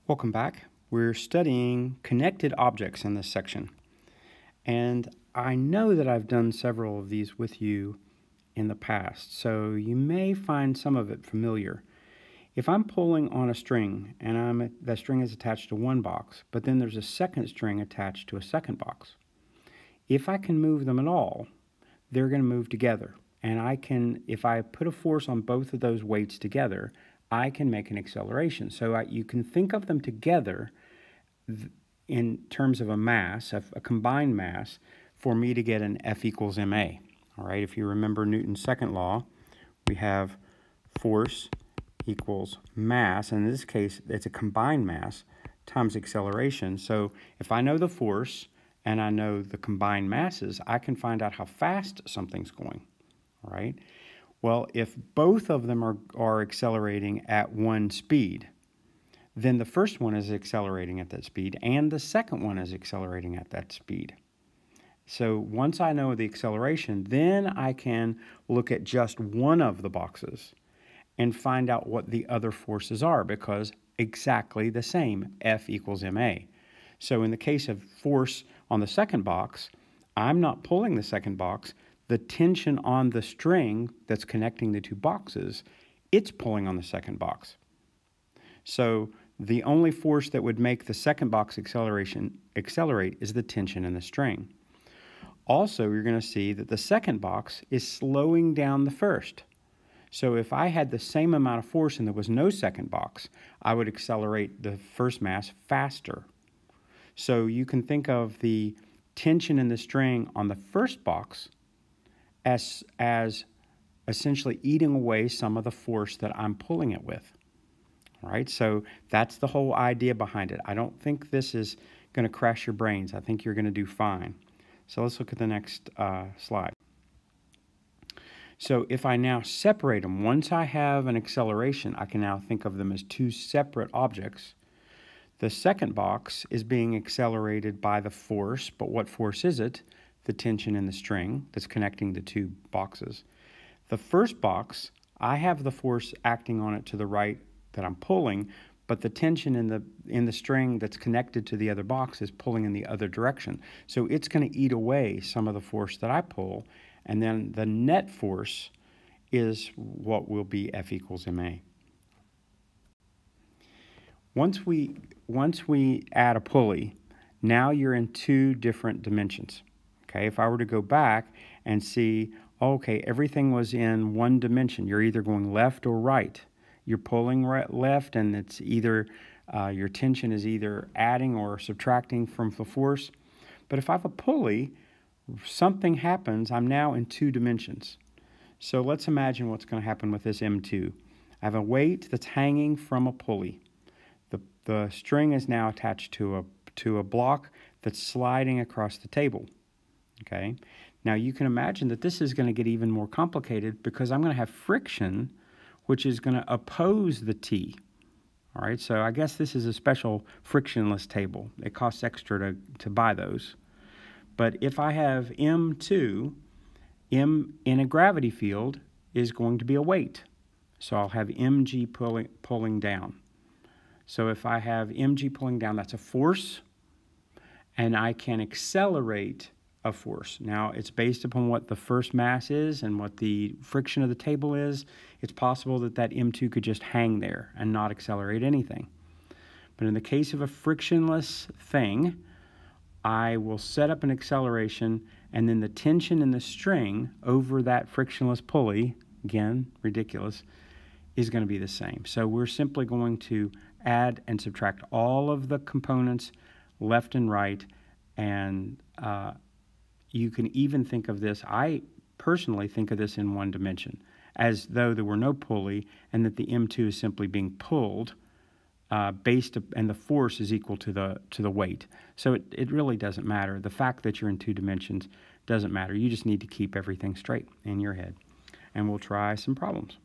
Welcome back. We're studying connected objects in this section. And I know that I've done several of these with you in the past, so you may find some of it familiar. If I'm pulling on a string and that string is attached to one box, but then there's a second string attached to a second box, if I can move them at all, they're going to move together. And if I put a force on both of those weights together, I can make an acceleration. So you can think of them together in terms of a mass, a combined mass, for me to get an F equals ma. All right, if you remember Newton's second law, we have force equals mass, and in this case, it's a combined mass times acceleration. So if I know the force and I know the combined masses, I can find out how fast something's going. All right. Well, if both of them are accelerating at one speed, then the first one is accelerating at that speed and the second one is accelerating at that speed. So once I know the acceleration, then I can look at just one of the boxes and find out what the other forces are, because exactly the same, F equals ma. So in the case of force on the second box, I'm not pulling the second box. The tension on the string that's connecting the two boxes, it's pulling on the second box. So the only force that would make the second box accelerate is the tension in the string. Also, you're going to see that the second box is slowing down the first. So if I had the same amount of force and there was no second box, I would accelerate the first mass faster. So you can think of the tension in the string on the first box as essentially eating away some of the force that I'm pulling it with. All right, so that's the whole idea behind it. I don't think this is going to crash your brains. I think you're going to do fine. So let's look at the next slide. So if I now separate them, once I have an acceleration, I can now think of them as two separate objects. The second box is being accelerated by the force, but what force is it? The tension in the string that's connecting the two boxes. The first box, I have the force acting on it to the right that I'm pulling, but the tension in the string that's connected to the other box is pulling in the other direction. So it's going to eat away some of the force that I pull, and then the net force is what will be F equals ma. Once we add a pulley, now you're in two different dimensions. Okay, if I were to go back and see, okay, everything was in one dimension, you're either going left or right. You're pulling left, and it's either your tension is either adding or subtracting from the force. But if I have a pulley, something happens. I'm now in two dimensions. So let's imagine what's going to happen with this M2. I have a weight that's hanging from a pulley. The string is now attached to a block that's sliding across the table. Okay. Now you can imagine that this is going to get even more complicated, because I'm going to have friction, which is going to oppose the T. All right, so I guess this is a special frictionless table. It costs extra to buy those. But if I have M2, M in a gravity field is going to be a weight. So I'll have mg pulling down. So if I have mg pulling down, that's a force, and I can accelerate a force. Now, it's based upon what the first mass is and what the friction of the table is. It's possible that M2 could just hang there and not accelerate anything. But in the case of a frictionless thing, I will set up an acceleration, and then the tension in the string over that frictionless pulley, again, ridiculous, is going to be the same. So we're simply going to add and subtract all of the components left and right, and you can even think of this, I personally think of this in one dimension, as though there were no pulley and that the M2 is simply being pulled and the force is equal to the weight. So it really doesn't matter. The fact that you're in two dimensions doesn't matter. You just need to keep everything straight in your head. And we'll try some problems.